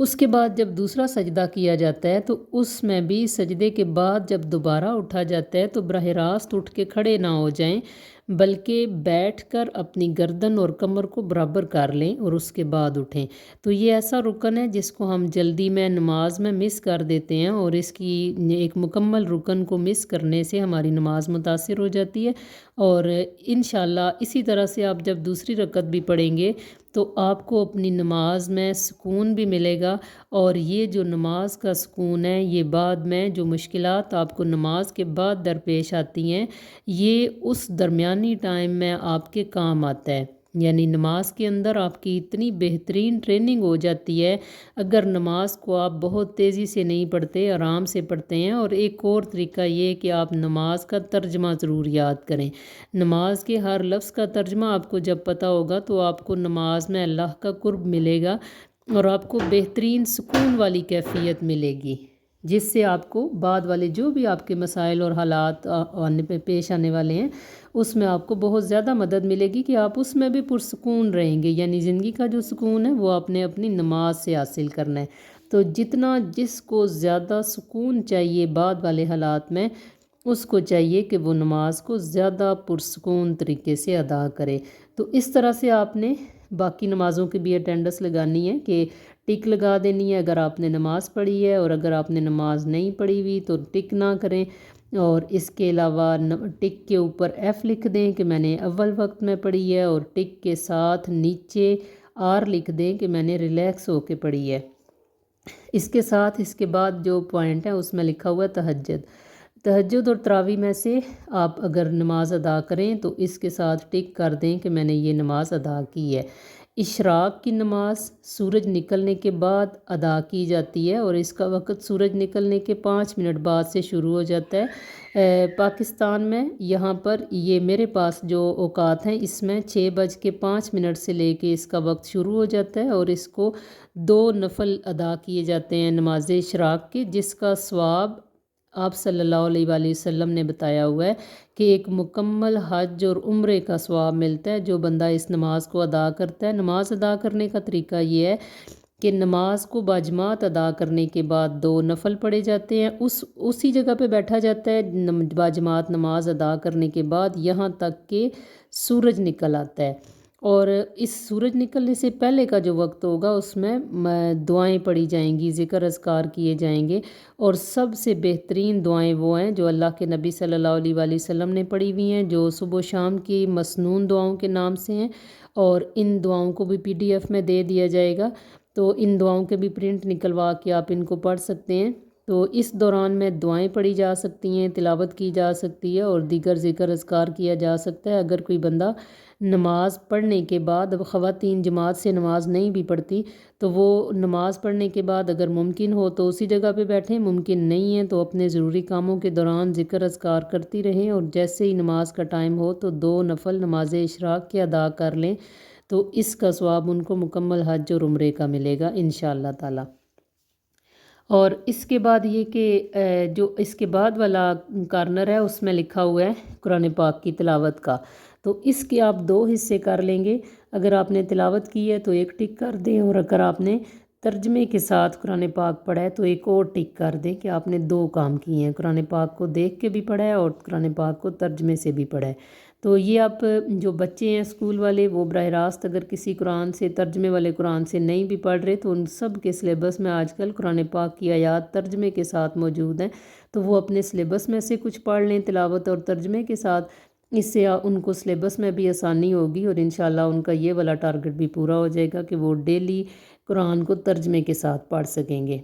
اس کے بعد جب دوسرا سجدہ کیا جاتا ہے تو اس میں بھی سجدے کے بعد جب دوبارہ اٹھا جاتا ہے تو براہ راست اٹھ کے کھڑے نہ ہو جائیں، بلکہ بیٹھ کر اپنی گردن اور کمر کو برابر کر لیں اور اس کے بعد اٹھیں۔ تو یہ ایسا رکن ہے جس کو ہم جلدی میں نماز میں مس کر دیتے ہیں، اور اس کی ایک مکمل رکن کو مس کرنے سے ہماری نماز متاثر ہو جاتی ہے۔ اور انشاءاللہ اسی طرح سے آپ جب دوسری رکعت بھی پڑھیں گے تو آپ کو اپنی نماز میں سکون بھی ملے گا، اور یہ جو نماز کا سکون ہے یہ بعد میں جو مشکلات آپ کو نماز کے بعد درپیش آتی ہیں یہ اس درمیانی ٹائم میں آپ کے کام آتا ہے۔ یعنی نماز کے اندر آپ کی اتنی بہترین ٹریننگ ہو جاتی ہے اگر نماز کو آپ بہت تیزی سے نہیں پڑھتے، آرام سے پڑھتے ہیں۔ اور ایک اور طریقہ یہ ہے کہ آپ نماز کا ترجمہ ضرور یاد کریں۔ نماز کے ہر لفظ کا ترجمہ آپ کو جب پتہ ہوگا تو آپ کو نماز میں اللہ کا قرب ملے گا اور آپ کو بہترین سکون والی کیفیت ملے گی، جس سے آپ کو بعد والے جو بھی آپ کے مسائل اور حالات آنے پہ پیش آنے والے ہیں اس میں آپ کو بہت زیادہ مدد ملے گی کہ آپ اس میں بھی پرسکون رہیں گے۔ یعنی زندگی کا جو سکون ہے وہ آپ نے اپنی نماز سے حاصل کرنا ہے۔ تو جتنا جس کو زیادہ سکون چاہیے بعد والے حالات میں، اس کو چاہیے کہ وہ نماز کو زیادہ پرسکون طریقے سے ادا کرے۔ تو اس طرح سے آپ نے باقی نمازوں کی بھی اٹینڈنس لگانی ہے کہ ٹک لگا دینی ہے اگر آپ نے نماز پڑھی ہے، اور اگر آپ نے نماز نہیں پڑھی ہوئی تو ٹک نہ کریں۔ اور اس کے علاوہ ٹک کے اوپر ایف لکھ دیں کہ میں نے اول وقت میں پڑھی ہے، اور ٹک کے ساتھ نیچے آر لکھ دیں کہ میں نے ریلیکس ہو کے پڑھی ہے۔ اس کے ساتھ اس کے بعد جو پوائنٹ ہے اس میں لکھا ہوا ہے تہجد اور تراویح میں سے آپ اگر نماز ادا کریں تو اس کے ساتھ ٹک کر دیں کہ میں نے یہ نماز ادا کی ہے۔ اشراق کی نماز سورج نکلنے کے بعد ادا کی جاتی ہے، اور اس کا وقت سورج نکلنے کے 5 منٹ بعد سے شروع ہو جاتا ہے پاکستان میں۔ یہاں پر یہ میرے پاس جو اوقات ہیں اس میں 6:05 سے لے کے اس کا وقت شروع ہو جاتا ہے، اور اس کو 2 نفل ادا کیے جاتے ہیں نماز اشراق کے، جس کا ثواب آپ صلی اللہ علیہ وآلہ وسلم نے بتایا ہوا ہے کہ ایک مکمل حج اور عمرے کا ثواب ملتا ہے جو بندہ اس نماز کو ادا کرتا ہے۔ نماز ادا کرنے کا طریقہ یہ ہے کہ نماز کو باجماعت ادا کرنے کے بعد 2 نفل پڑھے جاتے ہیں، اسی جگہ پہ بیٹھا جاتا ہے باجماعت نماز ادا کرنے کے بعد یہاں تک کہ سورج نکل آتا ہے۔ اور اس سورج نکلنے سے پہلے کا جو وقت ہوگا اس میں دعائیں پڑھی جائیں گی، ذکر اذکار کیے جائیں گے، اور سب سے بہترین دعائیں وہ ہیں جو اللہ کے نبی صلی اللہ علیہ وآلہ وسلم نے پڑھی ہوئی ہیں، جو صبح و شام کی مسنون دعاؤں کے نام سے ہیں، اور ان دعاؤں کو بھی PDF میں دے دیا جائے گا، تو ان دعاؤں کے بھی پرنٹ نکلوا کے آپ ان کو پڑھ سکتے ہیں۔ تو اس دوران میں دعائیں پڑھی جا سکتی ہیں، تلاوت کی جا سکتی ہے، اور دیگر ذکر اذکار کیا جا سکتا ہے۔ اگر کوئی بندہ نماز پڑھنے کے بعد، اب خواتین جماعت سے نماز نہیں بھی پڑھتی تو وہ نماز پڑھنے کے بعد اگر ممکن ہو تو اسی جگہ پہ بیٹھیں، ممکن نہیں ہے تو اپنے ضروری کاموں کے دوران ذکر اذکار کرتی رہیں، اور جیسے ہی نماز کا ٹائم ہو تو 2 نفل نماز اشراق کے ادا کر لیں، تو اس کا ثواب ان کو مکمل حج اور عمرے کا ملے گا انشاءاللہ تعالی۔ اور اس کے بعد یہ کہ جو اس کے بعد والا کارنر ہے اس میں لکھا ہوا ہے قرآن پاک کی تلاوت کا، تو اس کے آپ 2 حصے کر لیں گے۔ اگر آپ نے تلاوت کی ہے تو ایک ٹک کر دیں، اور اگر آپ نے ترجمے کے ساتھ قرآن پاک پڑھا ہے تو ایک اور ٹک کر دیں کہ آپ نے 2 کام کیے ہیں، قرآن پاک کو دیکھ کے بھی پڑھا ہے اور قرآن پاک کو ترجمے سے بھی پڑھا ہے۔ تو یہ آپ جو بچے ہیں اسکول والے وہ براہ راست اگر کسی قرآن سے ترجمے والے قرآن سے نہیں بھی پڑھ رہے تو ان سب کے سلیبس میں آج کل قرآن پاک کی آیات ترجمے کے ساتھ موجود ہیں، تو وہ اپنے سلیبس میں سے کچھ پڑھ لیں تلاوت اور ترجمے کے ساتھ، اس سے ان کو سلیبس میں بھی آسانی ہوگی، اور انشاءاللہ ان کا یہ والا ٹارگٹ بھی پورا ہو جائے گا کہ وہ ڈیلی قرآن کو ترجمے کے ساتھ پڑھ سکیں گے۔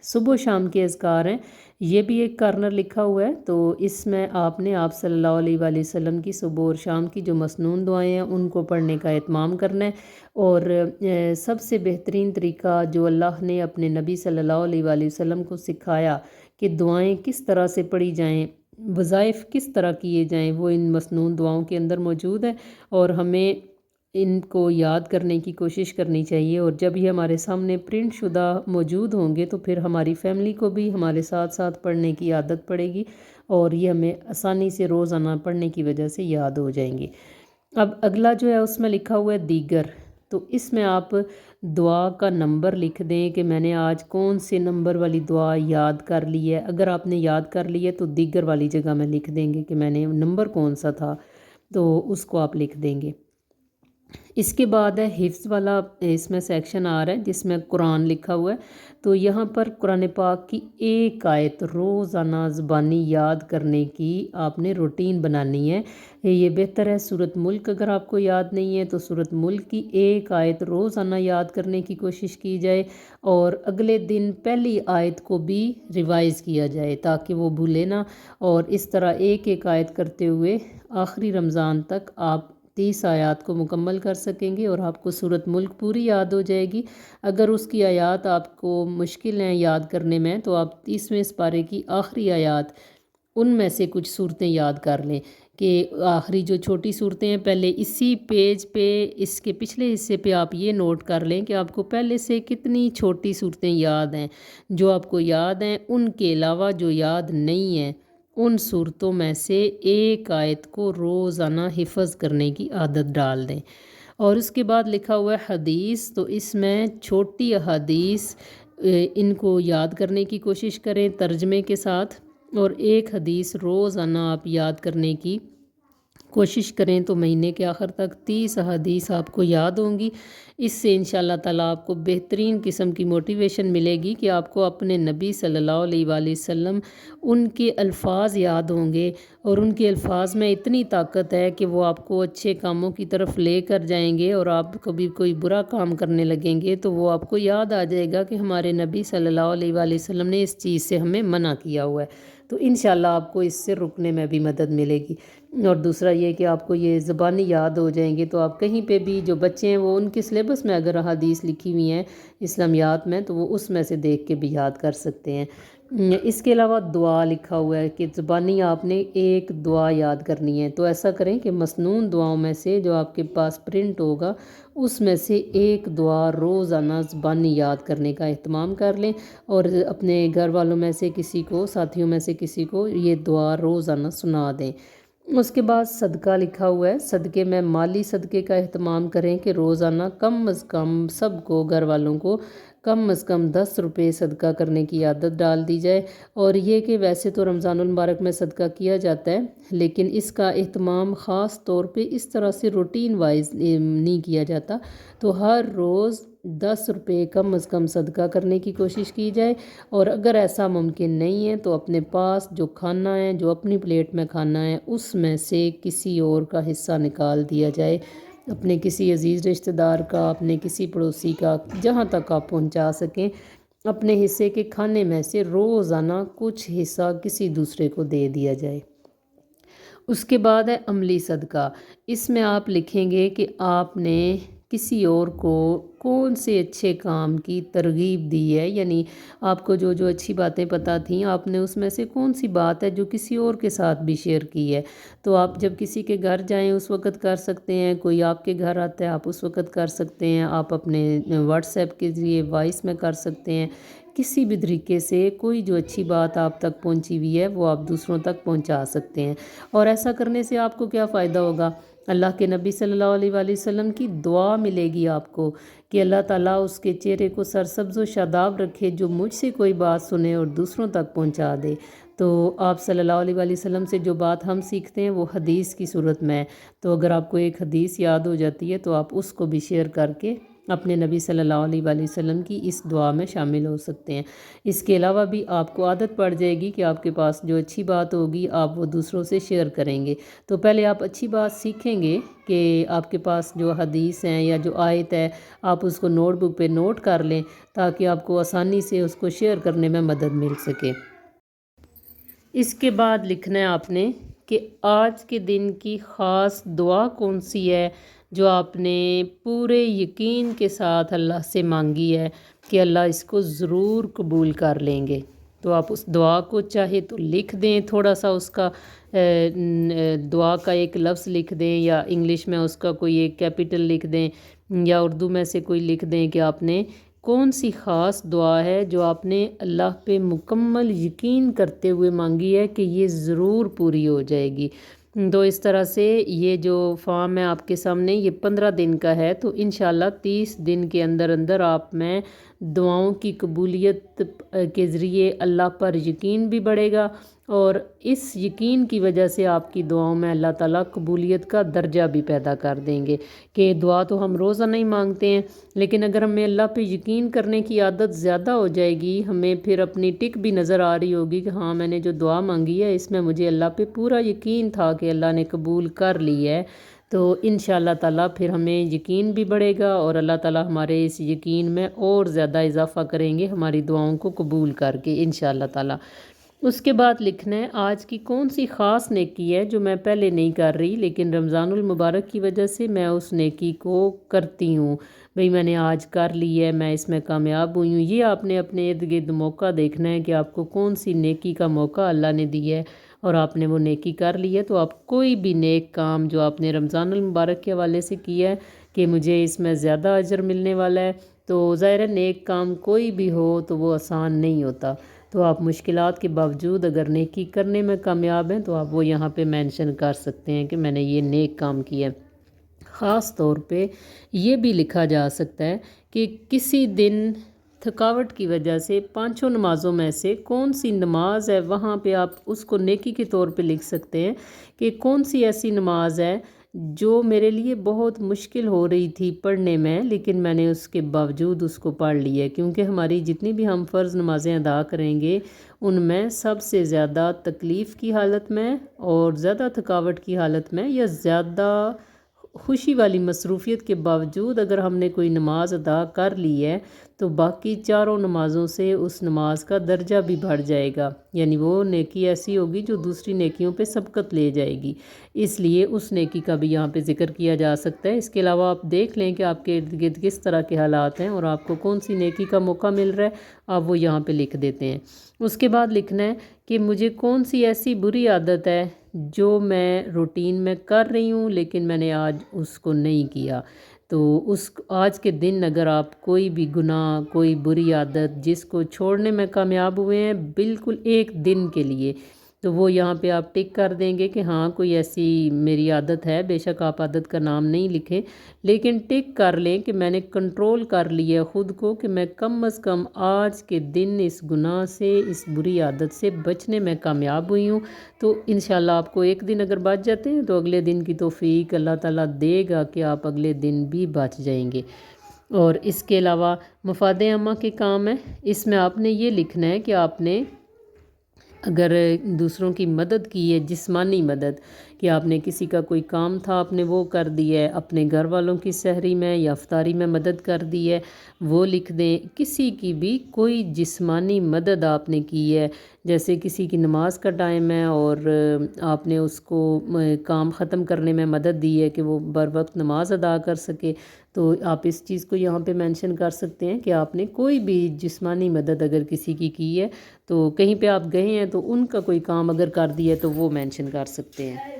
صبح و شام کے اذکار ہیں، یہ بھی ایک کارنر لکھا ہوا ہے، تو اس میں آپ نے آپ صلی اللہ علیہ وآلہ وسلم کی صبح اور شام کی جو مسنون دعائیں ہیں ان کو پڑھنے کا اہتمام کرنا ہے۔ اور سب سے بہترین طریقہ جو اللہ نے اپنے نبی صلی اللہ علیہ وآلہ وسلم کو سکھایا کہ دعائیں کس طرح سے پڑھی جائیں، وظائف کس طرح کیے جائیں، وہ ان مسنون دعاؤں کے اندر موجود ہے، اور ہمیں ان کو یاد کرنے کی کوشش کرنی چاہیے۔ اور جب یہ ہمارے سامنے پرنٹ شدہ موجود ہوں گے تو پھر ہماری فیملی کو بھی ہمارے ساتھ ساتھ پڑھنے کی عادت پڑے گی، اور یہ ہمیں آسانی سے روزانہ پڑھنے کی وجہ سے یاد ہو جائیں گی۔ اب اگلا جو ہے اس میں لکھا ہوا ہے دیگر، تو اس میں آپ دعا کا نمبر لکھ دیں کہ میں نے آج کون سے نمبر والی دعا یاد کر لی ہے. اگر آپ نے یاد کر لی ہے تو دیگر والی جگہ میں لکھ دیں گے کہ میں نے نمبر کون سا تھا، تو اس کو آپ لکھ دیں گے. اس کے بعد ہے حفظ والا، اس میں سیکشن آ رہا ہے جس میں قرآن لکھا ہوا ہے. تو یہاں پر قرآن پاک کی ایک آیت روزانہ زبانی یاد کرنے کی آپ نے روٹین بنانی ہے. یہ بہتر ہے سورۃ ملک اگر آپ کو یاد نہیں ہے تو سورۃ ملک کی ایک آیت روزانہ یاد کرنے کی کوشش کی جائے، اور اگلے دن پہلی آیت کو بھی ریوائز کیا جائے تاکہ وہ بھولے نہ. اور اس طرح ایک ایک آیت کرتے ہوئے آخری رمضان تک آپ 30 آیات کو مکمل کر سکیں گے اور آپ کو سورۃ ملک پوری یاد ہو جائے گی. اگر اس کی آیات آپ کو مشکل ہیں یاد کرنے میں تو آپ 30ویں سپارے کی آخری آیات ان میں سے کچھ صورتیں یاد کر لیں کہ آخری جو چھوٹی صورتیں ہیں پہلے اسی پیج پہ اس کے پچھلے حصے پہ آپ یہ نوٹ کر لیں کہ آپ کو پہلے سے کتنی چھوٹی صورتیں یاد ہیں. جو آپ کو یاد ہیں ان کے علاوہ جو یاد نہیں ہیں ان صورتوں میں سے ایک آیت کو روزانہ حفظ کرنے کی عادت ڈال دیں. اور اس کے بعد لکھا ہوا ہے حدیث، تو اس میں چھوٹی احادیث ان کو یاد کرنے کی کوشش کریں ترجمے کے ساتھ، اور ایک حدیث روزانہ آپ یاد کرنے کی کوشش کریں تو مہینے کے آخر تک 30 احادیث آپ کو یاد ہوں گی. اس سے انشاءاللہ تعالیٰ آپ کو بہترین قسم کی موٹیویشن ملے گی کہ آپ کو اپنے نبی صلی اللہ علیہ وآلہ وسلم ان کے الفاظ یاد ہوں گے، اور ان کے الفاظ میں اتنی طاقت ہے کہ وہ آپ کو اچھے کاموں کی طرف لے کر جائیں گے، اور آپ کبھی کوئی برا کام کرنے لگیں گے تو وہ آپ کو یاد آ جائے گا کہ ہمارے نبی صلی اللہ علیہ وآلہ وسلم نے اس چیز سے ہمیں منع کیا ہوا ہے. تو انشاءاللہ آپ کو اس سے رکنے میں بھی مدد ملے گی. اور دوسرا یہ کہ آپ کو یہ زبانی یاد ہو جائیں گے تو آپ کہیں پہ بھی جو بچے ہیں وہ ان کے سلیبس میں اگر احادیث لکھی ہوئی ہیں اسلامیات میں تو وہ اس میں سے دیکھ کے بھی یاد کر سکتے ہیں. اس کے علاوہ دعا لکھا ہوا ہے کہ زبانی آپ نے ایک دعا یاد کرنی ہے. تو ایسا کریں کہ مسنون دعاؤں میں سے جو آپ کے پاس پرنٹ ہوگا اس میں سے ایک دعا روزانہ زبانی یاد کرنے کا اہتمام کر لیں، اور اپنے گھر والوں میں سے کسی کو، ساتھیوں میں سے کسی کو یہ دعا روزانہ سنا دیں. اس کے بعد صدقہ لکھا ہوا ہے. صدقے میں مالی صدقے کا اہتمام کریں کہ روزانہ کم از کم سب کو، گھر والوں کو کم از کم 10 روپے صدقہ کرنے کی عادت ڈال دی جائے. اور یہ کہ ویسے تو رمضان المبارک میں صدقہ کیا جاتا ہے لیکن اس کا اہتمام خاص طور پہ اس طرح سے روٹین وائز نہیں کیا جاتا. تو ہر روز 10 روپے کم از کم صدقہ کرنے کی کوشش کی جائے، اور اگر ایسا ممکن نہیں ہے تو اپنے پاس جو کھانا ہے، جو اپنی پلیٹ میں کھانا ہے اس میں سے کسی اور کا حصہ نکال دیا جائے، اپنے کسی عزیز رشتہ دار کا، اپنے کسی پڑوسی کا، جہاں تک آپ پہنچا سکیں اپنے حصے کے کھانے میں سے روزانہ کچھ حصہ کسی دوسرے کو دے دیا جائے. اس کے بعد ہے عملی صدقہ. اس میں آپ لکھیں گے کہ آپ نے کسی اور کو کون سے اچھے کام کی ترغیب دی ہے، یعنی آپ کو جو جو اچھی باتیں پتہ تھیں آپ نے اس میں سے کون سی بات ہے جو کسی اور کے ساتھ بھی شیئر کی ہے. تو آپ جب کسی کے گھر جائیں اس وقت کر سکتے ہیں، کوئی آپ کے گھر آتا ہے آپ اس وقت کر سکتے ہیں، آپ اپنے واٹس ایپ کے ذریعے وائس میں کر سکتے ہیں. کسی بھی طریقے سے کوئی جو اچھی بات آپ تک پہنچی ہوئی ہے وہ آپ دوسروں تک پہنچا سکتے ہیں. اور ایسا کرنے سے آپ کو کیا فائدہ ہوگا؟ اللہ کے نبی صلی اللہ علیہ وآلہ وسلم کی دعا ملے گی آپ کو کہ اللہ تعالیٰ اس کے چہرے کو سرسبز و شاداب رکھے جو مجھ سے کوئی بات سنے اور دوسروں تک پہنچا دے. تو آپ صلی اللہ علیہ وآلہ وسلم سے جو بات ہم سیکھتے ہیں وہ حدیث کی صورت میں ہے. تو اگر آپ کو ایک حدیث یاد ہو جاتی ہے تو آپ اس کو بھی شیئر کر کے اپنے نبی صلی اللہ علیہ وآلہ وسلم کی اس دعا میں شامل ہو سکتے ہیں. اس کے علاوہ بھی آپ کو عادت پڑ جائے گی کہ آپ کے پاس جو اچھی بات ہوگی آپ وہ دوسروں سے شیئر کریں گے. تو پہلے آپ اچھی بات سیکھیں گے کہ آپ کے پاس جو حدیث ہیں یا جو آیت ہے آپ اس کو نوٹ بک پہ نوٹ کر لیں تاکہ آپ کو آسانی سے اس کو شیئر کرنے میں مدد مل سکے. اس کے بعد لکھنا ہے آپ نے کہ آج کے دن کی خاص دعا کون سی ہے جو آپ نے پورے یقین کے ساتھ اللہ سے مانگی ہے کہ اللہ اس کو ضرور قبول کر لیں گے. تو آپ اس دعا کو چاہے تو لکھ دیں، تھوڑا سا اس کا دعا کا ایک لفظ لکھ دیں، یا انگلش میں اس کا کوئی ایک کیپٹل لکھ دیں، یا اردو میں سے کوئی لکھ دیں کہ آپ نے کون سی خاص دعا ہے جو آپ نے اللہ پہ مکمل یقین کرتے ہوئے مانگی ہے کہ یہ ضرور پوری ہو جائے گی. تو اس طرح سے یہ جو فارم ہے آپ کے سامنے یہ 15 دن کا ہے، تو انشاءاللہ 30 دن کے اندر اندر آپ میں دعاؤں کی قبولیت کے ذریعے اللہ پر یقین بھی بڑھے گا، اور اس یقین کی وجہ سے آپ کی دعاؤں میں اللہ تعالیٰ قبولیت کا درجہ بھی پیدا کر دیں گے کہ دعا تو ہم روزہ نہیں مانگتے ہیں، لیکن اگر ہمیں اللہ پہ یقین کرنے کی عادت زیادہ ہو جائے گی، ہمیں پھر اپنی ٹک بھی نظر آ رہی ہوگی کہ ہاں میں نے جو دعا مانگی ہے اس میں مجھے اللہ پہ پورا یقین تھا کہ اللہ نے قبول کر لی ہے، تو انشاءاللہ تعالیٰ پھر ہمیں یقین بھی بڑھے گا اور اللہ تعالیٰ ہمارے اس یقین میں اور زیادہ اضافہ کریں گے ہماری دعاؤں کو قبول کر کے انشاءاللہ تعالیٰ۔ اس کے بعد لکھنا ہے آج کی کون سی خاص نیکی ہے جو میں پہلے نہیں کر رہی لیکن رمضان المبارک کی وجہ سے میں اس نیکی کو کرتی ہوں، بھئی میں نے آج کر لی ہے، میں اس میں کامیاب ہوئی ہوں۔ یہ آپ نے اپنے ارد گرد موقع دیکھنا ہے کہ آپ کو کون سی نیکی کا موقع اللہ نے دی ہے اور آپ نے وہ نیکی کر لی ہے، تو آپ کوئی بھی نیک کام جو آپ نے رمضان المبارک کے حوالے سے کیا ہے کہ مجھے اس میں زیادہ اجر ملنے والا ہے، تو ظاہر ہے نیک کام کوئی بھی ہو تو وہ آسان نہیں ہوتا، تو آپ مشکلات کے باوجود اگر نیکی کرنے میں کامیاب ہیں تو آپ وہ یہاں پہ مینشن کر سکتے ہیں کہ میں نے یہ نیک کام کیا ہے۔ خاص طور پہ یہ بھی لکھا جا سکتا ہے کہ کسی دن تھکاوٹ کی وجہ سے 5 نمازوں میں سے کون سی نماز ہے، وہاں پہ آپ اس کو نیکی کے طور پہ لکھ سکتے ہیں کہ کون سی ایسی نماز ہے جو میرے لیے بہت مشکل ہو رہی تھی پڑھنے میں لیکن میں نے اس کے باوجود اس کو پڑھ لی ہے، کیونکہ ہماری جتنی بھی ہم فرض نمازیں ادا کریں گے ان میں سب سے زیادہ تکلیف کی حالت میں اور زیادہ تھکاوٹ کی حالت میں یا زیادہ خوشی والی مصروفیت کے باوجود اگر ہم نے کوئی نماز ادا کر لی ہے تو باقی چاروں نمازوں سے اس نماز کا درجہ بھی بڑھ جائے گا، یعنی وہ نیکی ایسی ہوگی جو دوسری نیکیوں پہ سبقت لے جائے گی، اس لیے اس نیکی کا بھی یہاں پہ ذکر کیا جا سکتا ہے۔ اس کے علاوہ آپ دیکھ لیں کہ آپ کے ارد گرد کس طرح کے حالات ہیں اور آپ کو کون سی نیکی کا موقع مل رہا ہے، آپ وہ یہاں پہ لکھ دیتے ہیں۔ اس کے بعد لکھنا ہے کہ مجھے کون سی ایسی بری عادت ہے جو میں روٹین میں کر رہی ہوں لیکن میں نے آج اس کو نہیں کیا، تو اس آج کے دن اگر آپ کوئی بھی گناہ کوئی بری عادت جس کو چھوڑنے میں کامیاب ہوئے ہیں بالکل ایک دن کے لیے، تو وہ یہاں پہ آپ ٹک کر دیں گے کہ ہاں کوئی ایسی میری عادت ہے، بے شک آپ عادت کا نام نہیں لکھیں لیکن ٹک کر لیں کہ میں نے کنٹرول کر لیا خود کو کہ میں کم از کم آج کے دن اس گناہ سے اس بری عادت سے بچنے میں کامیاب ہوئی ہوں، تو انشاءاللہ آپ کو ایک دن اگر بچ جاتے ہیں تو اگلے دن کی توفیق اللہ تعالیٰ دے گا کہ آپ اگلے دن بھی بچ جائیں گے۔ اور اس کے علاوہ مفاد عامہ کے کام ہیں، اس میں آپ نے یہ لکھنا ہے کہ آپ نے اگر دوسروں کی مدد کی ہے، جسمانی مدد کہ آپ نے کسی کا کوئی کام تھا آپ نے وہ کر دی ہے، اپنے گھر والوں کی سحری میں یا افطاری میں مدد کر دی ہے وہ لکھ دیں۔ کسی کی بھی کوئی جسمانی مدد آپ نے کی ہے، جیسے کسی کی نماز کا ٹائم ہے اور آپ نے اس کو کام ختم کرنے میں مدد دی ہے کہ وہ بر وقت نماز ادا کر سکے، تو آپ اس چیز کو یہاں پہ مینشن کر سکتے ہیں کہ آپ نے کوئی بھی جسمانی مدد اگر کسی کی ہے، تو کہیں پہ آپ گئے ہیں تو ان کا کوئی کام اگر کر دیا تو وہ مینشن کر سکتے ہیں۔